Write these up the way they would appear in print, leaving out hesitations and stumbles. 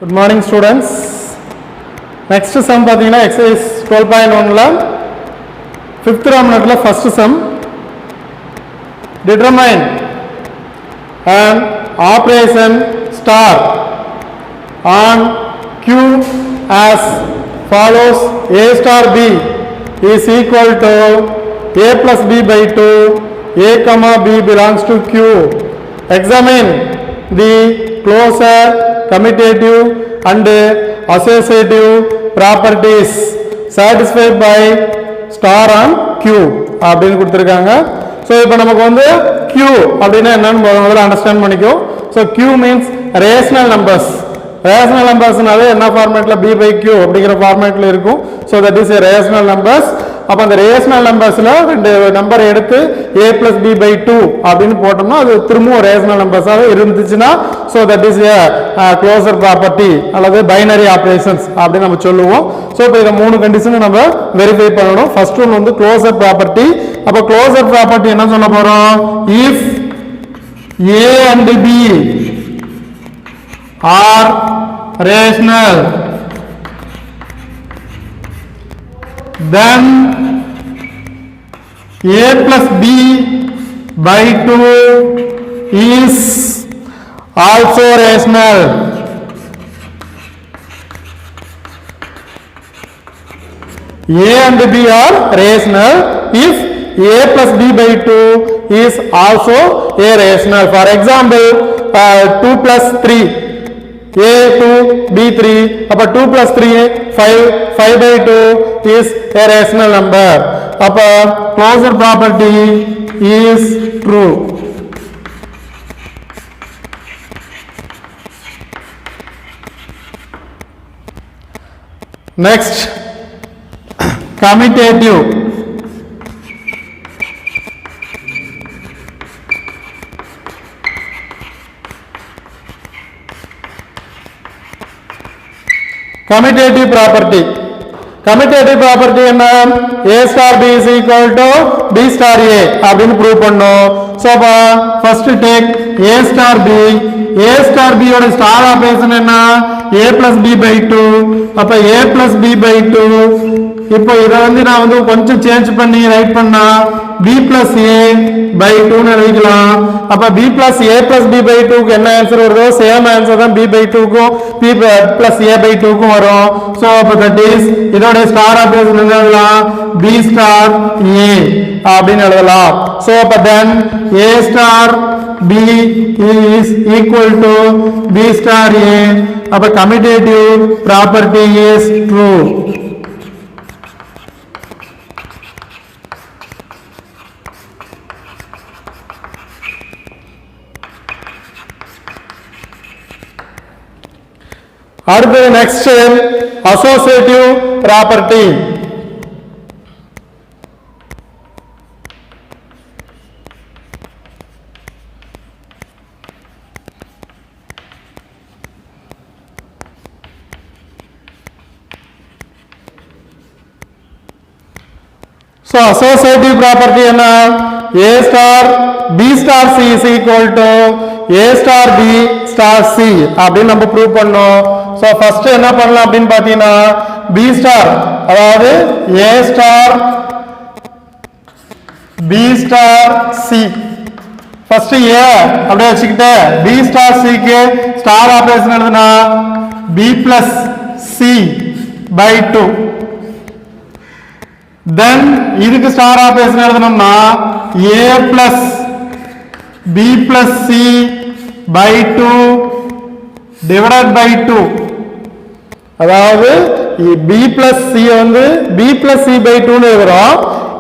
Good morning students. Next sum pathina exercise 12.1 la 5th round la first sum. Determine an operation star on Q as follows: A star B is equal to A plus B by 2. A comma B belongs to Q. Examine the closure, commutative and associative properties satisfied by star on Q அப்படின்னு கொடுத்துருக்காங்க. So இப்போ நமக்கு வந்து Q அப்படின்னா என்னன்னு முதல்ல understand பண்ணிக்கும். So Q means rational numbers. Rational நம்பர்ஸ்னாலே என்ன ஃபார்மேட்டில் B by Q அப்படிங்கிற ஃபார்மேட்டில் இருக்கும். So that is a rational numbers. அப்போ அந்த ரேஷனல் நம்பர்ஸில் ரெண்டு நம்பர் எடுத்து A plus B by 2 அப்படின்னு போட்டோம்னா அது திரும்பவும் ரேஷனல் நம்பர்ஸாக இருந்துச்சுன்னா so that is A closer property அல்லது பைனரி ஆப்ரேஷன்ஸ் அப்படின்னு நம்ம சொல்லுவோம். ஸோ இப்போ இதை 3 கண்டிஷனை நம்ம வெரிஃபை பண்ணணும். ஃபர்ஸ்ட் ஒன் வந்து க்ளோசர் ப்ராப்பர்ட்டி. அப்போ க்ளோசர் ப்ராப்பர்ட்டி என்ன சொல்ல போகிறோம்? If A and B are rational, then A plus B by 2 is also rational. A and B are rational if A plus B by 2 is also a rational. For example, 2 plus 3, A 2, B 3, அப்ப 2 plus 3, 5 by 2 is a rational number. அப்ப closure property is true. Next, commutative. Commutative property. Commutative property என்ன? A star B is equal to B star A அப்படின்னு prove பண்ணோம். So அப்போ first take A star B. A star B ஓட star operation என்ன? A plus B by 2. அப்போ A plus B by 2. இப்போ இதை வந்து நான் வந்து கொஞ்சம் சேஞ்ச் பண்ணி ரைட் பண்ணா B plus A by 2 எழுதிக்கலாம். அப்ப B plus A plus B by 2 க்கு என்ன ஆன்சர் வருதோ சேம் ஆன்சர் தான் B by 2 க்கும் B plus A by 2 க்கும் வரும். சோ அப்ப தட் இஸ் இதோட ஸ்டார் ஆபரேஷன் என்ன எழுதலாம்? B star A அப்படின்னு எழுதலாம். சோ அப்ப then A star B is equal to B star A. அப்ப commutative property is true. அடுத்து next associative property. So associative property என்ன? A star B star C is equal to A star B star C அப்படின்னு நம்ம prove பண்ணோம். So first என்ன பண்ணலாம் அப்படின்னு பார்த்தீங்கன்னா B star அதாவது A star B star C first A அப்படியே வச்சுக்கிட்டு B star C க்கு ஸ்டார் ஆபரேஷன் எழுதுனா B plus C by 2. then இதுக்கு ஸ்டார் ஆபரேஷன் எழுதணும்னா A plus B plus C by 2 divided by 2. அதாவது B plus C வந்து B plus C by 2 னு எழுதுறோம்.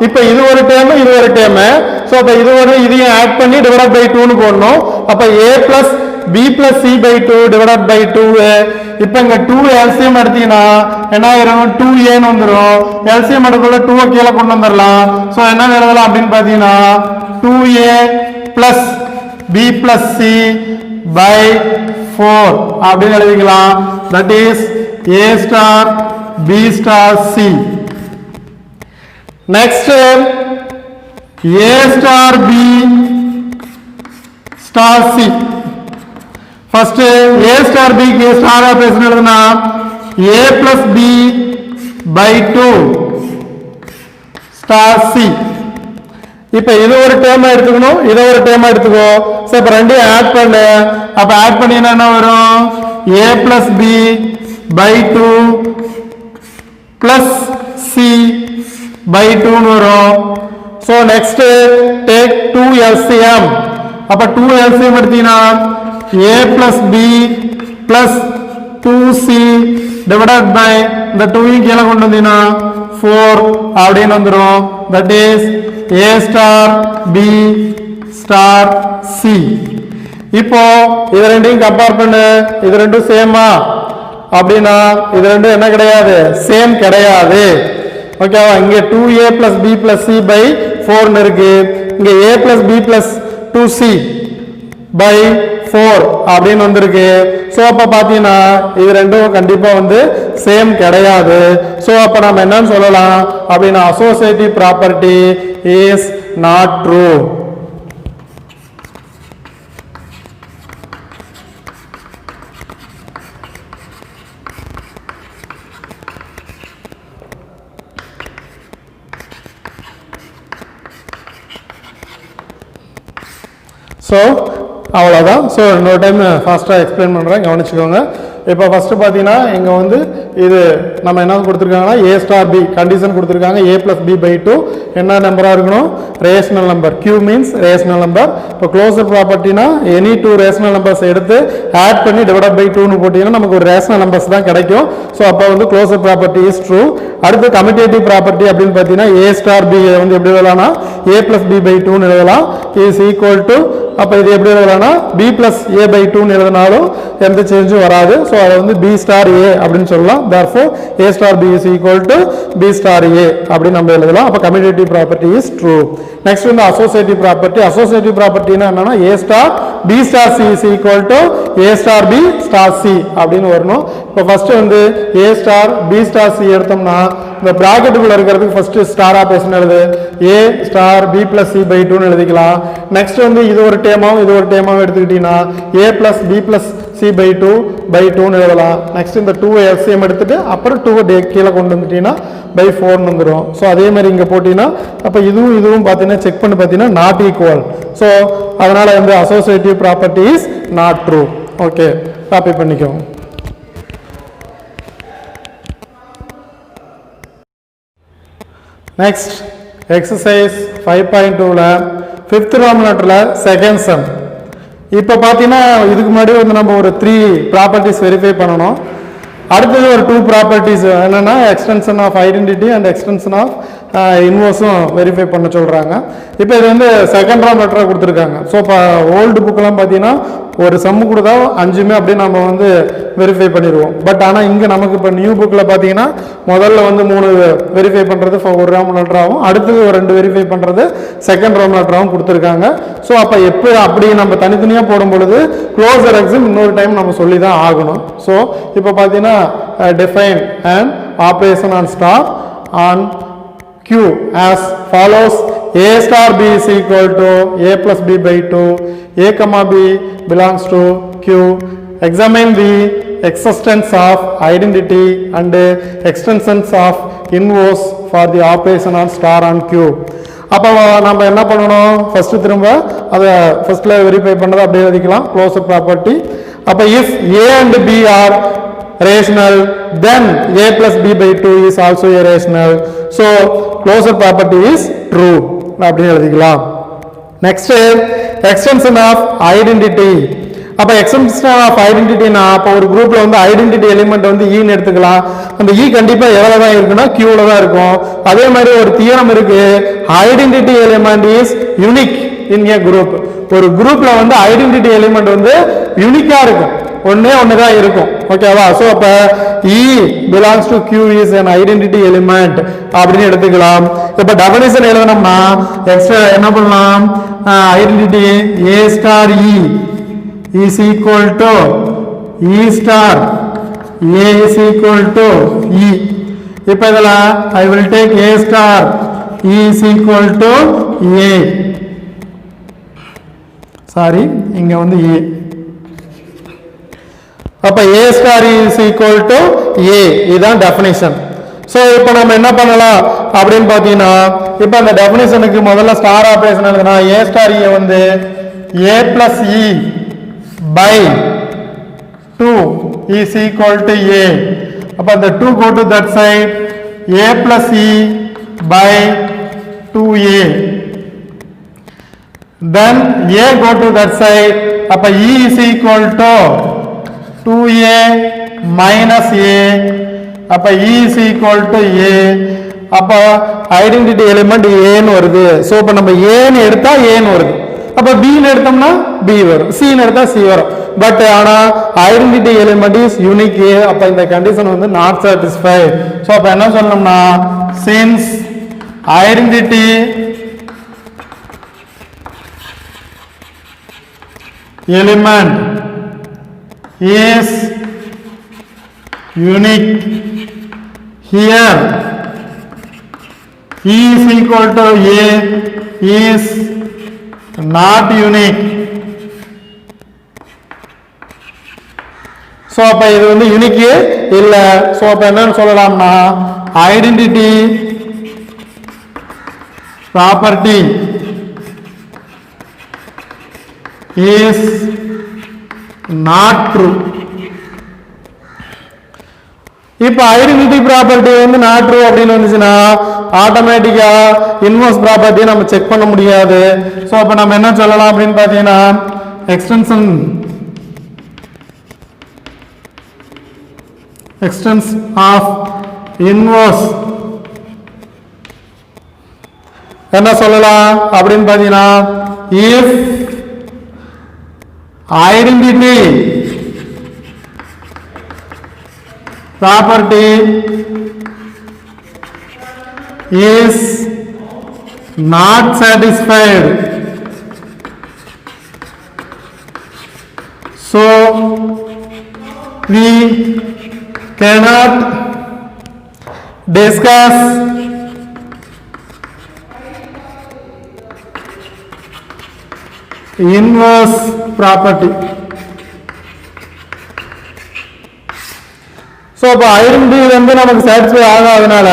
இப்போ இது ஒரு டேர்ம் இது ஒரு டேர்ம். சோ அப்ப இது ஒரு இதையும் ஆட் பண்ணி டிவைட் பை 2 னு போடணும். அப்ப A plus B plus C by 2 divided by 2. இப்போ இங்க 2 LCM எடுத்தீங்கன்னா என்ன ஆயிரும்? 2A னு வந்துரும். LCM எடுக்கல 2 கீழ கொண்டு வந்துறலாம். சோ என்ன எழுதலாம் அப்படினு பாத்தீங்கன்னா 2A plus B plus C by 4 அப்படின்னு எழுதிக்கலாம். that is A star B star C. next A star B star C. first a star b க்கு ஸ்டார் ஆபரேஷன் எழுதுனா a plus b by 2 star c. இப்போ இது ஒரு term எடுத்துக்கணும், இத ஒரு டேர்ம் எடுத்துக்கோ. சோ இப்போ ரெண்டையும் ஆட் பண்ணு. அப்ப ஆட் பண்ணினா என்ன வரும்? a plus b by 2 plus c by 2 னு வரும். so next take 2 LCM. அப்ப 2 LCM எடுத்தீனா a plus b plus 2c divided by இந்த 2 க்கு கீழ கொண்டு வந்தீனா 4 அப்படினு வந்துரும். that is a star b star c. இப்போ இது ரெண்டையும் கம்பேர் பண்ணு. இது ரெண்டும் சேமா அப்படினா இது ரெண்டும் என்ன கிடையாது? சேம் கிடையாது. ஓகேவா? இங்க 2a plus b plus c by 4 ன்னு இருக்கு. இங்க a plus b plus 2c by 4 அப்படின்னு வந்திருக்கு. சோ அப்ப பாத்தீங்கன்னா இது ரெண்டும் கண்டிப்பா வந்து சேம் கிடையாது. சோ அப்ப நாம என்னன்னு சொல்லலாம் அப்படின்னா associative property is not true. So அவ்வளோதான். ஸோ இன்னொரு டைம் ஃபாஸ்ட்டாக எக்ஸ்பிளைன் பண்ணுறேன், கவனிச்சுக்கோங்க. இப்போ ஃபஸ்ட்டு பார்த்தீங்கன்னா இங்கே வந்து இது நம்ம என்ன கொடுத்துருக்காங்கன்னா ஏ ஸ்டார் பி கண்டிஷன் கொடுத்துருக்காங்க. a plus b by 2 என்ன நம்பராக இருக்கணும்? Rational number. q means rational number. இப்போ க்ளோசர் ப்ராப்பர்ட்டினா எனி டூ ரேஷனல் நம்பர்ஸ் எடுத்து ஆட் பண்ணி டிவைட் பை 2னு போட்டிங்கன்னா நமக்கு ஒரு ரேஷனல் நம்பர்ஸ் தான் கிடைக்கும். ஸோ அப்போ வந்து க்ளோசர் ப்ராப்பர்ட்டி இஸ் ட்ரூ. அடுத்து கமிட்டேட்டிவ் ப்ராப்பர்ட்டி அப்படின்னு பார்த்தீங்கன்னா a ஸ்டார் b வந்து எப்படி எழுதலாம்னா a plus b by 2னு எழுதலாம். இஸ் ஈக்குவல் டு அப்போ இது எப்படி எழுதலாம்னா b plus a by 2னு எழுதினாலும் எந்த சேஞ்சும் வராது. ஸோ அதை வந்து b ஸ்டார் a அப்படின்னு சொல்லலாம். therefore a star b is equal to b star a அப்படி நம்ம எழுதலாம். அப்ப commutative property is true. Next வந்து அசோசியேட்டிவ் ப்ராப்பர்ட்டி. அசோசியேட்டிவ் ப்ராப்பர்ட்டினா என்னன்னா a star b star c is equal to a star b star c அப்படின்னு வரணும். இப்போ first வந்து a star b star c எடுத்தோம்னா இந்த பிராக்கெட்டுக்குள்ள இருக்கிறதுக்கு ஃபர்ஸ்ட் ஸ்டார் ஆபரேஷன் எழுது. a star b plus c by 2 னு எழுதிக்கலாம். நெக்ஸ்ட் வந்து இது ஒரு டேமாவும் இது ஒரு டேமாவும் எடுத்துக்கிட்டீங்கன்னா a plus b plus c by 2 by 2 னு எழுதலாம். நெக்ஸ்ட் இந்த 2 LCM எடுத்துட்டு அப்புறம் 2 கீழே கொண்டு வந்துட்டீங்கன்னா by 4 னு வந்துரும். ஸோ அதே மாதிரி இங்க போட்டீங்கன்னா அப்ப இதுவும் பார்த்தீங்கன்னா செக் பண்ணி பார்த்தீங்கன்னா நாட் ஈக்குவல். ஸோ அதனால வந்து associative property is not true. Okay, copy பண்ணிக்கோங்க. நெக்ஸ்ட் எக்ஸசைஸ் 5.2ல 5th ரோமன் செகண்ட் சம். இப்போ பார்த்தீங்கன்னா இதுக்கு முன்னாடி வந்து நம்ம ஒரு 3 ப்ராப்பர்ட்டிஸ் வெரிஃபை பண்ணணும். அடுத்தது ஒரு 2 ப்ராப்பர்ட்டிஸ் என்னன்னா extension of identity and extension of இன்வர்ஸும் வெரிஃபை பண்ண சொல்கிறாங்க. இப்போ இது வந்து செகண்ட் ரவுண்ட் லெட்டராக கொடுத்துருக்காங்க. ஸோ இப்போ ஓல்டு புக்கெல்லாம் பார்த்தீங்கன்னா ஒரு சம்மு கொடுத்தா 5மே அப்படியே நம்ம வந்து வெரிஃபை பண்ணிடுவோம். பட் ஆனால் இங்கே நமக்கு இப்போ நியூ புக்கில் பார்த்தீங்கன்னா முதல்ல வந்து 3 வெரிஃபை பண்ணுறது ஒரு ரவுண்ட் லெட்டராகவும் அடுத்தது ஒரு 2 வெரிஃபை பண்ணுறது செகண்ட் ரவுண்ட் லெட்டராகவும் கொடுத்துருக்காங்க. ஸோ அப்போ எப்போ அப்படி நம்ம தனித்தனியாக போடும் பொழுது க்ளோசர் எக்ஸாம் இன்னொரு டைம் நம்ம சொல்லி தான் ஆகணும். ஸோ இப்போ பார்த்தீங்கன்னா define an operation on star on Q as follows: a star b is equal to a plus b by 2, a comma b belongs to Q. Examine the existence of identity and extensions of inverse for the operation on star on Q. அப்போ நம்ம என்ன பண்ணணும்? First திரும்ப அதை ஃபர்ஸ்ட்ல verify பண்ணதை அப்படியே எழுதிக்கலாம். Closer property. அப்போ if a and b are rational, then a plus b by 2 is also a rational. So closure property is true அப்படின்னு எழுதிக்கலாம். Next extension of identity. அப்போ எக்ஸ்டென்ஷன் ஆஃப் ஐடென்டிட்டினா அப்போ ஒரு குரூப்ல வந்து ஐடென்டிட்டி எலிமெண்ட் வந்து ஈன்னு எடுத்துக்கலாம். அந்த ஈ கண்டிப்பாக எவ்வளோ தான் இருக்குன்னா கியூல தான் இருக்கும். அதே மாதிரி ஒரு தியரம் இருக்கு, identity element is unique in A group. ஒரு குரூப்ல வந்து ஐடென்டிட்டி எலிமெண்ட் வந்து யூனிக்கா இருக்கும், ஒன்னே ஒண்ணுதான் இருக்கும். ஓகேவா? சோ அப்ப E belongs to Q is an identity element அப்படின்னு எடுத்துக்கலாம். இப்ப டெஃபினிஷன் எழுதணும்னா எக்ஸ்ட்ரா என்ன பண்ணலாம்? Identity A star E is equal to E star A is equal to E. இப்ப இதுல I will take A star E is equal to A. Sorry, இங்க வந்து E. அப்ப A star is equal to A. இதுதான் definition. So இப்போ நம்ம என்ன பண்ணலாம் அப்படின்னு பார்த்தீங்கன்னா, இப்போ அந்த டெஃபினிஷனுக்கு முதல்ல ஸ்டார் ஆப்ரேஷன் எழுதுனா A star E வந்து A plus E by 2 is equal to A. அப்போ அந்த 2 go to that side, A plus E by 2A. Then A go to that side, அப்போ E is equal to 2A minus A. அப்போ E is equal to A. அப்போ identity element ஏன்னு வருது. So இப்போ நம்ம ஏன்னு எடுத்தா ஏன்னு வருது. அப்போ பின்னு எடுத்தோம்னா பி வரும், சின்னு எடுத்தா சி வரும். பட் ஆனால் ஐடென்டிட்டி எலிமெண்ட் இஸ் யூனிக் ஏ. அப்போ இந்த கண்டிஷன் வந்து நாட் சாட்டிஸ்ஃபைட். ஸோ அப்போ என்ன சொல்லணும்னா, since identity element is unique, here E is equal to A is not unique. so அப்ப இது வந்து யூனிக் இல்ல. so அப்ப என்னன்னு சொல்லலாம்னா, identity property is not true. இப்போ ஐடென்டிட்டி ப்ராப்பர்ட்டி வந்து நாட் ட்ரூ அப்படின்னு வந்துச்சுன்னா ஆட்டோமேட்டிக்கா இன்வர்ஸ் ப்ராப்பர்ட்டியை நம்ம செக் பண்ண முடியாது. ஸோ அப்போ நம்ம என்ன சொல்லலாம் அப்படின்னு பார்த்தீங்கன்னா, எக்ஸ்டென்ஸ் ஆஃப் இன்வர்ஸ் என்ன சொல்லலாம் அப்படின்னு பார்த்தீங்கன்னா, if identity property is not satisfied, so we cannot discuss inverse property. So இப்போ ஐடென்டிட்டி வந்து நமக்கு சாட்டிஸ்ஃபை ஆகாதனால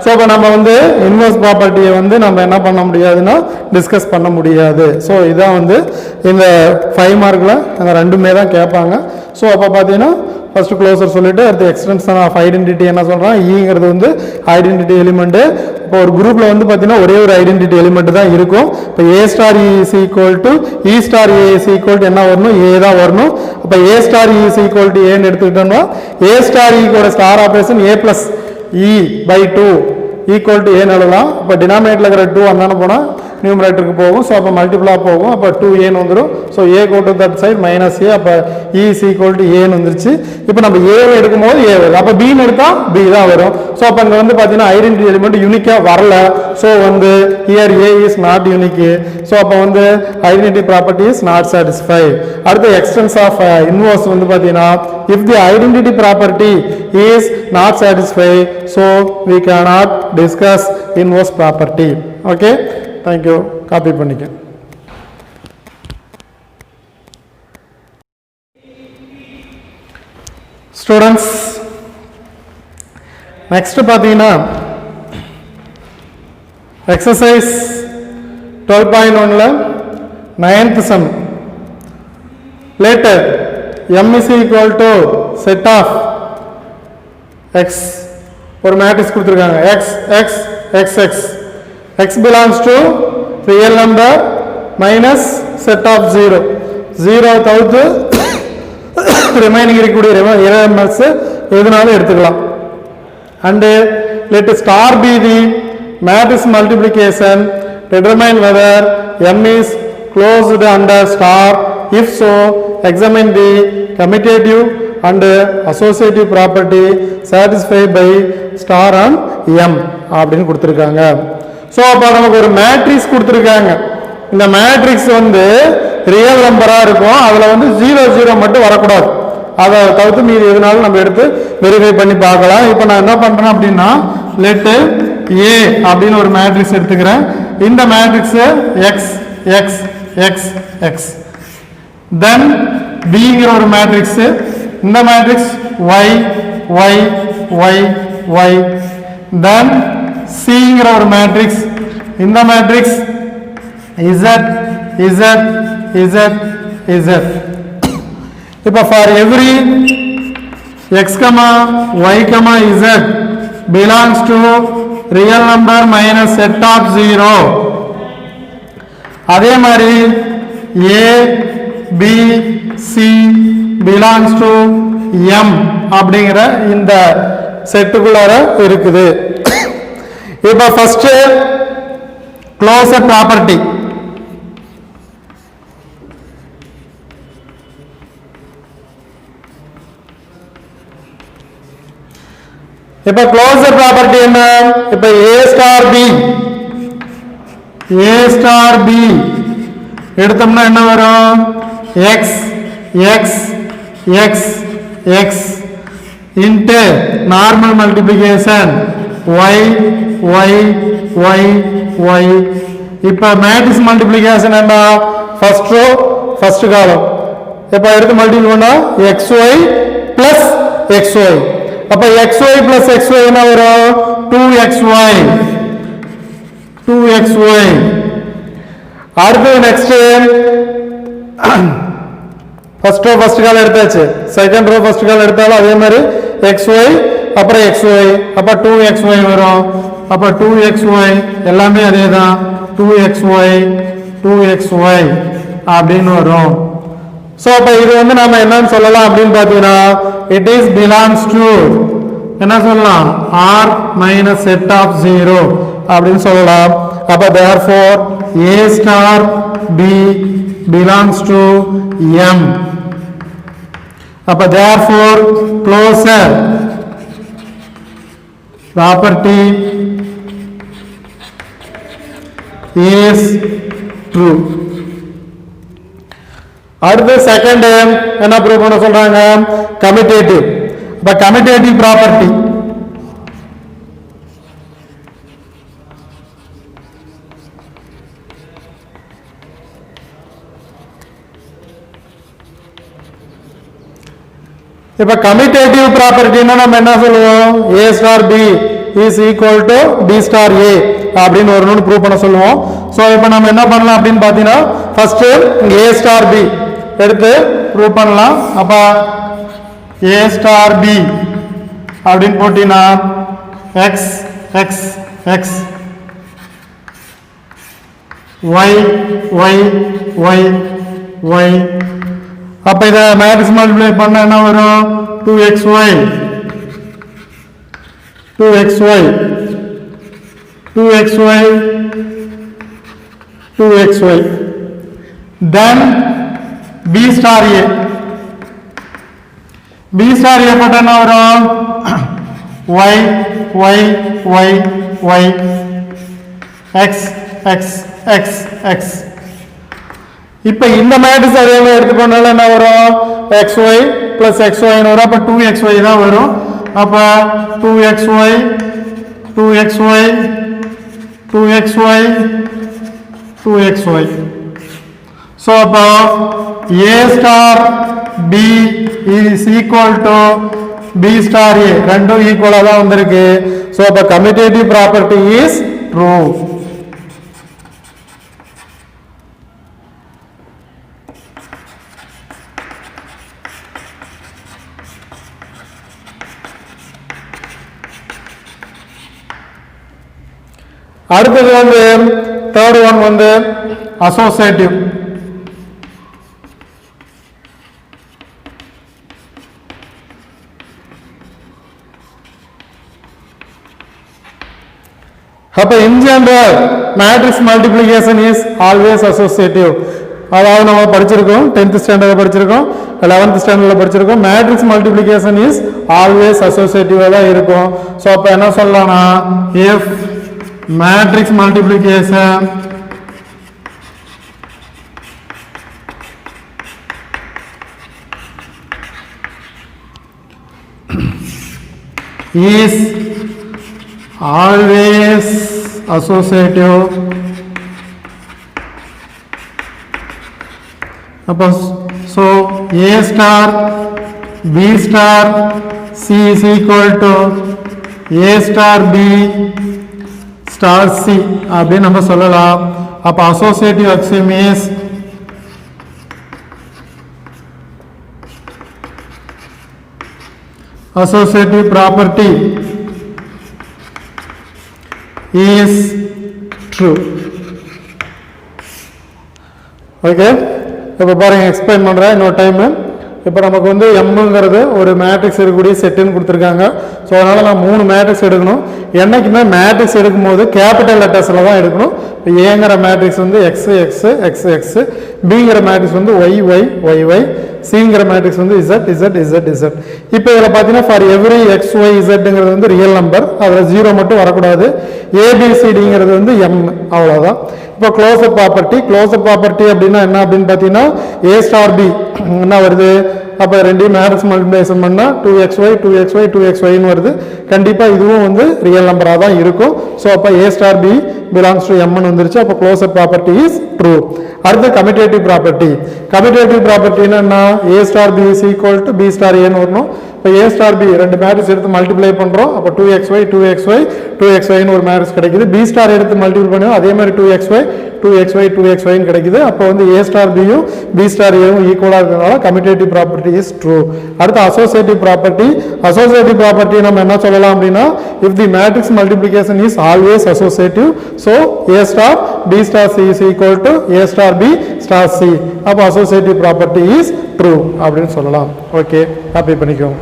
ஸோ இப்போ நம்ம வந்து இன்வர்ஸ் ப்ராப்பர்ட்டியை வந்து நம்ம என்ன பண்ண முடியாதுன்னா டிஸ்கஸ் பண்ண முடியாது. ஸோ இதான் வந்து இந்த 5 மார்க்கில் அந்த ரெண்டுமே தான் கேட்பாங்க. ஸோ அப்போ பார்த்தீங்கன்னா ஃபர்ஸ்ட் க்ளோசர் சொல்லிட்டு அடுத்து எக்ஸ்டென்ஷன் ஆஃப் ஐடென்டிட்டி என்ன சொல்கிறான், ஈங்கிறது வந்து ஐடென்டிட்டி எலிமெண்ட்டு. இப்போ ஒரு குரூப்பில் வந்து பார்த்தீங்கன்னா ஒரே ஒரு ஐடென்டிட்டி எலிமெண்ட் தான் இருக்கும். இப்போ A star E is equal to E star A is equal to என்ன வரணும், ஏ தான் வரணும். அப்போ A star E is equal to ஏன்னு எடுத்துக்கிட்டோம்னா A star equal star operation A plus E by 2 equal to ஏன்னு எழுதலாம். இப்போ டினாமினேட்டில் இருக்கிற 2 அந்தான போனால் நியூமரேட்டருக்கு போகும். ஸோ அப்போ மல்டிப்ளாக போகும். அப்போ 2ஏன்னு வந்துடும். So A go to that side minus A. அப்போ இ இஸ் ஈக்குவல் டு ஏன்னு வந்துருச்சு. இப்போ நம்ம ஏவை எடுக்கும்போது ஏ வரும். அப்போ பின்னு எடுத்தால் பி தான் வரும். ஸோ அப்போ அங்கே வந்து பார்த்தீங்கன்னா ஐடென்டிட்டி எலிமெண்ட் யூனிக்காக வரல. ஸோ வந்து here A is not unique. So அப்போ வந்து identity property is not satisfied. அடுத்து எக்ஸ்டென்ஸ் ஆஃப் இன்வர்ஸ் வந்து பார்த்தீங்கன்னா, if the identity property is not satisfied, so we cannot discuss inverse property. Okay, thank you. Copy பண்ணிக்க. Students, next பார்த்தீங்கன்னா exercise 12.1ல 9th sum. Later m is equal to set of x, ஒரு matrix கொடுத்துருக்காங்க x x x x. x belongs to real number minus set of 0. 0 தவிர்த்து remaining இருக்கக்கூடிய elements எதுனாலும் எடுத்துக்கலாம். And let star be the matrix multiplication, determine whether m is closed under star. If so, examine the commutative and associative property satisfied by star on m அப்படின்னு கொடுத்துருக்காங்க. So அப்போ நமக்கு ஒரு matrix கொடுத்துருக்காங்க. இந்த மேட்ரிக்ஸ் வந்து ரியல் நம்பராக இருக்கும். அதில் வந்து 0 0 மட்டும் வரக்கூடாது. அதை தவிர்த்து மீது எதுனாலும் நம்ம எடுத்து வெரிஃபை பண்ணி பார்க்கலாம். இப்போ நான் என்ன பண்ணுறேன் அப்படின்னா, லெட்டு ஏ அப்படின்னு ஒரு மேட்ரிக்ஸ் எடுத்துக்கிறேன். இந்த matrix X X X X. Then பிங்கிற ஒரு மேட்ரிக்ஸு இந்த matrix y y y y then cங்கிற ஒரு மேட்ரிக்ஸ் இந்த matrix z z z z இப்போ for every x y z belongs to real number minus set of 0 அதே மாதிரி a b c belongs to m அப்படிங்கிற இந்த செட்டுக்குள்ளார இருக்குது. இப்போ ஃபர்ஸ்ட் க்ளோசர் ப்ராப்பர்ட்டி இப்ப க்ளோசர் ப்ராப்பர்ட்டி என்ன? இப்ப a ஸ்டார் b எடுத்தோம்னா என்ன வரும்? x x x x into normal multiplication y y y y. இப்ப மேட்ரிக்ஸ் மல்டிப்ளிகேஷன் என்ன? First row first column. இப்ப எடுத்து மல்டிப்ளை பண்ணா xy plus xy. அப்ப xy plus xy என்ன வரும்? 2xy 2xy. அடுத்து நெக்ஸ்ட் ஃபர்ஸ்ட் ரோ ஃபர்ஸ்ட் காலம் எடுத்தாச்சு. செகண்ட் ரோ ஃபர்ஸ்ட் காலம் எடுத்தாலும் அதே மாதிரி xy அப்புறம் xy அப்ப 2xy வரும். அப்ப 2xy எல்லாமே அதேதான் 2xy 2xy அப்படின்னு வரும். சோ அப்ப இது வந்து நாம என்னன்னு சொல்லலாம் அப்படின்னு பாத்தீங்கன்னா it is belongs to என்ன சொல்லலாம்? r minus set of 0 அப்படின்னு சொல்லலாம். அப்ப therefore a star b belongs to m. அப்ப therefore closure property is true. அடுத்து செகண்ட் என்ன ப்ரூவ் பண்ண சொல்றாங்க? கமிட்டேட்டிவ். அப்ப கமிட்டேட்டிவ் ப்ராப்பர்ட்டி இப்ப கமிட்டேட்டிவ் ப்ராப்பர்ட்டினா நம்ம என்ன சொல்லுவோம்? a star b is equal to b star a அப்படின்னு வரணும்னு ப்ரூவ் பண்ண சொல்லுவோம். சோ இப்போ நம்ம என்ன பண்ணலாம் அப்படின்னு பாத்தீங்கன்னா ஃபர்ஸ்ட் a star b எடுத்து ப்ரூவ் பண்ணலாம். அப்ப a star b அப்படின்னு போட்டினா x x x y y y y. அப்ப இத மேட்ரிக்ஸ் மல்டிப்ளை பண்ணா என்ன வரும்? 2xy 2xy 2xy 2xy. then b star a போட்டா என்ன வரும்? y y y y x x x x. இப்ப இந்த மேட்ரிக்ஸ் அதே மாதிரி எடுத்துக்கொண்டால என்ன வரும்? xy plus xy வரும். அப்ப 2xy தான் வரும். அப்ப 2xy 2xy 2xy 2xy. so அப்ப a star b is equal to b star a ரெண்டும் ஈக்குவலா தான் வந்திருக்கு. so அப்ப கமிட்டேட்டிவ் ப்ராப்பர்ட்டி இஸ் ட்ரூ. அடுத்தது வந்து தேர்ட் ஒன் வந்து அசோசியேட்டிவ். அப்ப இன் general matrix multiplication is always associative. அதாவது நம்ம படிச்சிருக்கோம் 10th ஸ்டாண்டர்ட்ல படிச்சிருக்கோம் 11th ஸ்டாண்டர்ட்ல படிச்சிருக்கோம். மேட்ரிக்ஸ் மல்டிப்ளிகேஷன் இஸ் ஆல்வேஸ் அசோசியேட்டிவா தான் இருக்கும். சோ அப்ப என்ன சொல்லலாம்னா if matrix multiplication is always associative. So a star B star C is equal to A star B star C அப்படி நம்ம சொல்லலாம். அப்ப associative axiom is associative property is true. Okay, இப்போ பாருங்க எக்ஸ்பிளைன் பண்ணுறேன் இன்னொரு டைமு. இப்போ நமக்கு வந்து எம்ங்கிறது ஒரு மேட்ரிக்ஸ் இருக்கக்கூடிய செட்டுன்னு கொடுத்துருக்காங்க. ஸோ அதனால் நான் 3 மேட்ரிக்ஸ் எடுக்கணும். என்றைக்குமே மேட்ரிக்ஸ் எடுக்கும்போது கேபிட்டல் லெட்டர்ஸில் தான் எடுக்கணும். இப்போ ஏங்கிற மேட்ரிக்ஸ் வந்து எக்ஸ் எக்ஸ் எக்ஸ் எக்ஸ், பிங்கிற மேட்ரிக்ஸ் வந்து ஒய் ஒய் ஒய் ஒய், சிங்கிற மேட்ரிக்ஸ் வந்து இசட் இசட் இசட் இசட். இப்போ இதில் பார்த்தீங்கன்னா ஃபார் எவ்ரி எக்ஸ் ஒய் இசட்டுங்கிறது வந்து ரியல் நம்பர், அதில் 0 மட்டும் வரக்கூடாது. ஏபிசிடிங்கிறது வந்து எம், அவ்வளோதான். இப்போ க்ளோசர் ப்ராப்பர்ட்டி அப்படின்னா என்ன அப்படின்னு பார்த்தீங்கன்னா ஏ ஸ்டார் பி என்ன வருது, அப்போ ரெண்டையும் மேட்ரிக்ஸ் மல்டிப்ளிகேஷன் பண்ணால் 2xy 2xy 2xyன்னு வருது. கண்டிப்பாக இதுவும் வந்து ரியல் நம்பராக தான் இருக்கும். ஸோ அப்போ A star B belongs to எம்னு வந்துருச்சு. அப்போ க்ளோசர் ப்ராப்பர்ட்டி இஸ் ட்ரூ. அடுத்து கமிட்டேட்டிவ் ப்ராப்பர்ட்டின்னா என்ன, A star B is equal to B star ஏன்னு வரணும். இப்போ ஏ ஸ்டார் பி ரெண்டு மேட்ரிக்ஸ் எடுத்து மல்டிப்ளை பண்ணுறோம். அப்போ 2xy 2xy 2xyன்னு ஒரு மேட்ரிக்ஸ் கிடைக்குது. பி ஸ்டார் எடுத்து மல்டிப்ளை பண்ணுவோம், அதே மாதிரி 2xy 2xy 2xyன்னு கிடைக்குது. அப்போ வந்து ஏ ஸ்டார் பியும் பி ஸ்டார் ஏவும் ஈக்குவலாக இருக்கிறதுனால கமிட்டேட்டிவ் ப்ராப்பர்ட்டி இஸ் ட்ரூ. அடுத்து அசோசியேட்டிவ் ப்ராப்பர்ட்டி நம்ம என்ன சொல்லலாம் அப்படின்னா, if the matrix multiplication is always associative, so A star B star C is equal to A star B star C. அப்போ அசோசியேட்டிவ் ப்ராப்பர்ட்டி இஸ் ட்ரூ அப்படின்னு சொல்லலாம். Okay, copy பண்ணிக்கோங்க.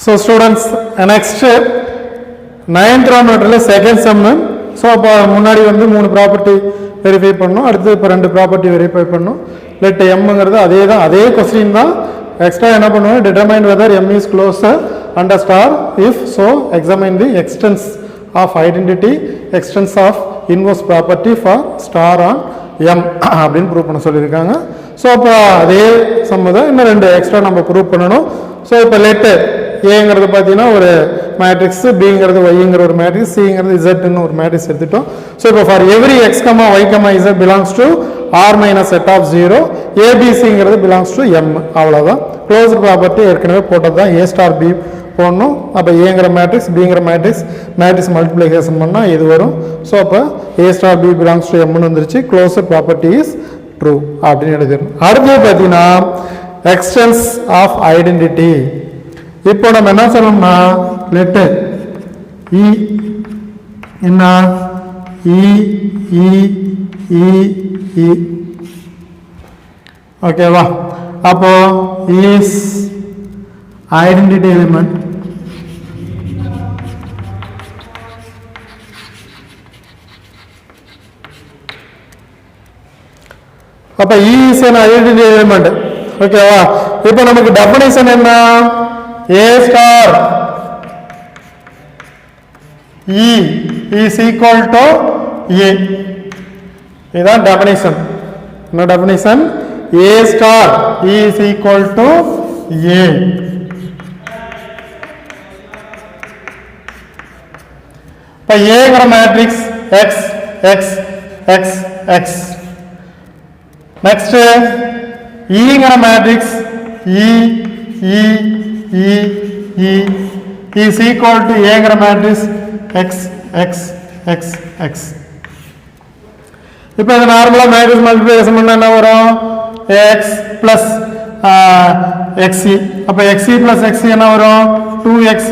So students, next 9th round second sum. So அப்போ முன்னாடி வந்து 3 property verify பண்ணணும், அடுத்து இப்போ 2 ப்ராப்பர்ட்டி வெரிஃபை பண்ணணும். லெட் எம்ங்கிறது அதே கொஸ்டின் தான். எக்ஸ்ட்ரா என்ன பண்ணுவோம், determine whether M is closure under star if so examine the existence of identity existence of inverse property for star on M அப்படின்னு ப்ரூவ் பண்ண சொல்லியிருக்காங்க. ஸோ அப்போ அதே சம் தான் இன்னும் 2 எக்ஸ்ட்ரா நம்ம ப்ரூவ் பண்ணணும். ஸோ இப்போ லெட்டு ஏங்கிறது பார்த்தீங்கன்னா ஒரு மேட்ரிக்ஸ், பிங்கிறது ஒய்ங்கிற ஒரு மேட்ரிக்ஸ், சிங்கிறது இசட்னு ஒரு மேட்ரிக்ஸ் எடுத்துட்டோம். ஸோ இப்போ for every X comma Y comma Z belongs to R minus set of 0, ஏபிசிங்கிறது பிலாங்ஸ் டு எம், அவ்வளோதான். க்ளோஸ்ட் ப்ராப்பர்ட்டி ஏற்கனவே போட்டது தான், ஏ ஸ்டார் பி போடணும். அப்போ ஏங்கிற மேட்ரிக்ஸ் பிங்கிற மேட்ரிக்ஸ் மல்டிப்ளிகேஷன் பண்ணால் இது வரும். ஸோ அப்போ A star B belongs to எம்னு வந்துருச்சு. க்ளோஸ்ட் ப்ராப்பர்ட்டி இஸ் ட்ரூ அப்படின்னு எழுதிடணும். அடுத்து பார்த்தீங்கன்னா எக்ஸ்டென்ஸ் ஆஃப் ஐடென்டிட்டி. இப்போ நம்ம என்ன சொல்லணும்னா லெட்டர் இ என்ன, இ இ இ இ ஓகேவா. அப்போ இஸ் ஐடென்டிட்டி எலிமெண்ட், அப்ப இ இஸ் an ஐடென்டிட்டி எலிமெண்ட். ஓகேவா. இப்போ நமக்கு டெஃபினிஷன் என்ன, A star E is equal to A. இதுதான் டெஃபினிஷன். என்ன definition, A star E is equal to A. இப்போ ஏங்கிற matrix X X X X. Next ஈங்கிற matrix E E E E is equal to ஏங்கிற matrix X X X X. இப்போ இது நார்மலாக matrix multiplication பண்ணால் என்ன வரும், X plus XC. அப்போ XC plus XC என்ன வரும், 2XC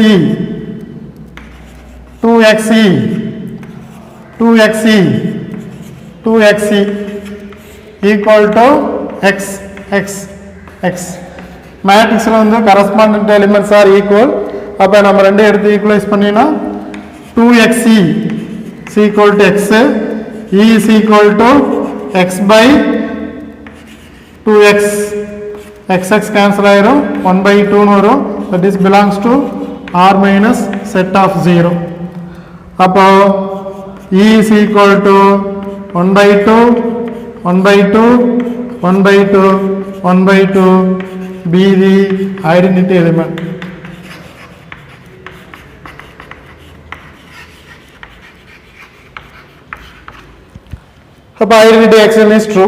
2XC 2XC 2XC equal to X X X. மேட்ரிக்ஸில் வந்து கரஸ்பாண்டன்ட் எலிமெண்ட்ஸ் ஆர் ஈக்குவல். அப்போ நம்ம ரெண்டு எடுத்து ஈக்குவலைஸ் பண்ணினா 2xc is equal to x, e is equal to x by 2x, xx cancel ஆயிரும், 1 by 2 வரும். that is belongs to r minus set of 0. அப்போ e is equal to 1 by 2 1 by 2 1 by 2 1 by 2 be the identity element. அப்போ identity extension is true.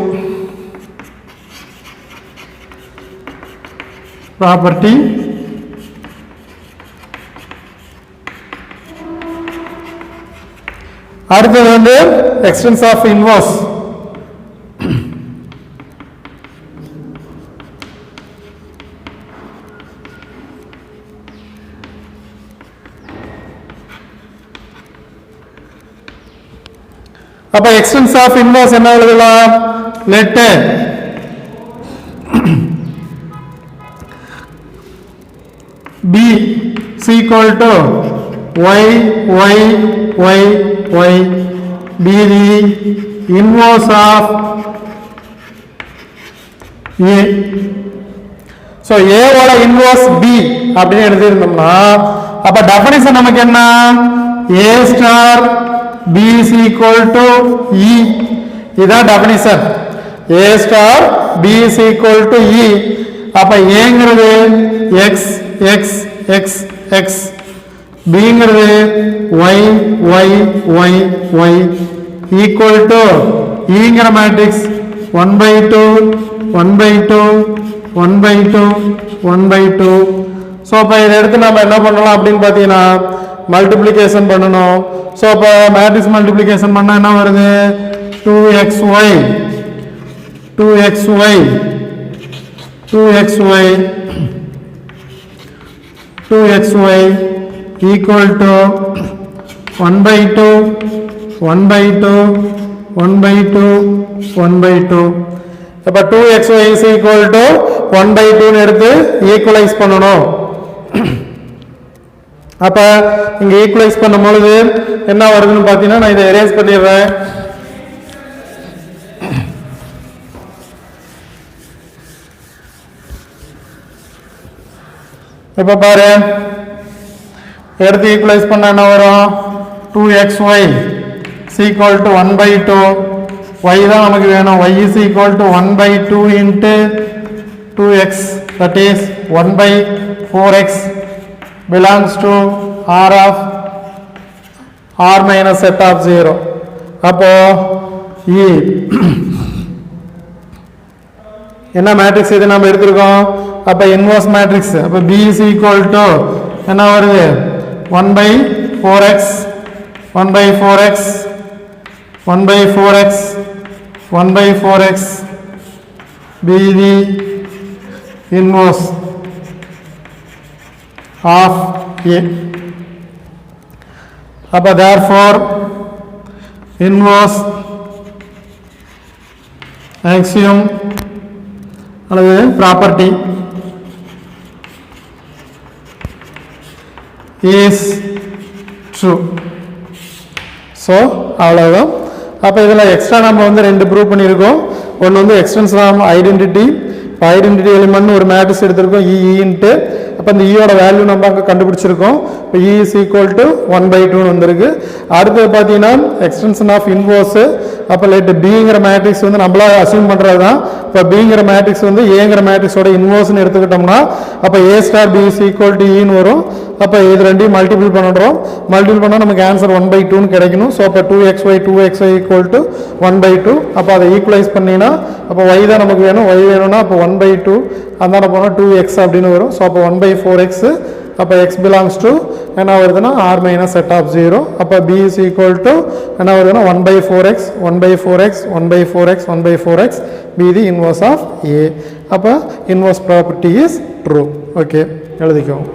Property அடுத்தது வந்து extends of inverse. அப்ப extends of inverse என்ன எழுதலாம்? Let b is equal to y y y y be the inverse of a. so a ஓட inverse b அப்படின்னு எழுதி இருந்தோம்னா அப்ப டெஃபினிஷன் நமக்கு என்ன? a star b is equal to e. இதான் definition. a star b is equal to e. அப்ப a-ங்கிறது x x x x, b-ங்கிறது y y y y equal to e-ங்கிற மேட்ரிக்ஸ் 1/2 1/2 1/2 1/2. ஸோ அப்போ இதை எடுத்து நம்ம என்ன பண்ணலாம் அப்படின்னு பார்த்தீங்கன்னா மல்டிப்ளிகேஷன் பண்ணணும். ஸோ அப்போ மேட்ரிக்ஸ் மல்டிப்ளிகேஷன் பண்ணால் என்ன வருது? 2xy 2xy 2xy 2xy equal to 1/2 1/2 1/2 1/2. அப்போ 2xy is equal to 1/2 எடுத்து ஈக்குவலைஸ் பண்ணணும். அப்ப இங்க ஈக்குவலைஸ் பண்ணும்போது என்ன வருதுன்னு பார்த்தீங்கன்னா நான் இதை எரேஸ் பண்ணிடுறேன். இப்ப பாரு எடுத்து ஈக்குவலைஸ் பண்ண என்ன வரும்? 2xy is equal to 1/2. y தான் நமக்கு வேணும். y is equal to 1/2 into 2x, that is 1/4x belongs to r of r minus set of 0. அப்போ e என்ன மேட்ரிக்ஸ் இது நம்ம எடுத்திருக்கோம்? அப்ப இன்வர்ஸ் மேட்ரிக்ஸ். அப்ப b is equal to என்ன வருது? 1/4x 1/4x 1/4x 1/4x be the inverse of a. அப்ப therefore inverse axiom அல்லது ப்ராப்பர்ட்டி is true. ஸோ அவ்வளோதான். அப்போ இதில் எக்ஸ்ட்ரா நம்ம வந்து ரெண்டு ப்ரூவ் பண்ணியிருக்கோம். ஒன்று வந்து எக்ஸ்டென்ஸ் ஆஃப் ஐடென்டிட்டி. இப்போ ஐடென்டிட்டி எலிமெண்ட் ஒரு மேட்ரிக்ஸ் எடுத்திருக்கோம் இன்ட்டு. அப்போ இந்த ஈயோட வேல்யூ நம்ம அங்கே கண்டுபிடிச்சிருக்கோம். இப்போ இ இஸ் ஈக்குவல் டு 1/2 வந்திருக்கு. அடுத்தது பார்த்தீங்கன்னா எக்ஸ்டென்ஷன் ஆஃப் இன்வர்ஸு. அப்போ லெட் பிங்கிற மேட்ரிக்ஸ் வந்து நம்மளா அசியூம் பண்ணுறது தான். இப்போ பிங்கிற மேட்ரிக்ஸ் வந்து ஏங்கிற மேட்ரிக்ஸோட இன்வர்ஸ்னு எடுத்துக்கிட்டோம்னா அப்போ A star B is equal to ஈன்னு வரும். அப்போ இது ரெண்டையும் மல்டிபிள் பண்ணுறோம். மல்டிபிள் பண்ணால் நமக்கு ஆன்சர் 1/2 கிடைக்கணும். ஸோ அப்போ 2xy ஈக்குவல் டு 1/2. அப்போ அதை ஈக்குவலைஸ் பண்ணினா அப்போ y தான் நமக்கு வேணும். y வேணும்னா அப்போ 1/2 அந்தாண்ட போனால் 2x அப்படின்னு வரும். ஸோ அப்போ 1/4x. அப்போ x பிலாங்ஸ் டு என்ன வருதுன்னா r மைனஸ் செட் ஆஃப் 0. அப்போ b இஸ் ஈக்குவல் டு என்ன வருதுன்னா 1/4x 1/4x 1/4x 1/4x be the inverse of a. அப்போ inverse property is true. Okay எழுதிக்கோங்க.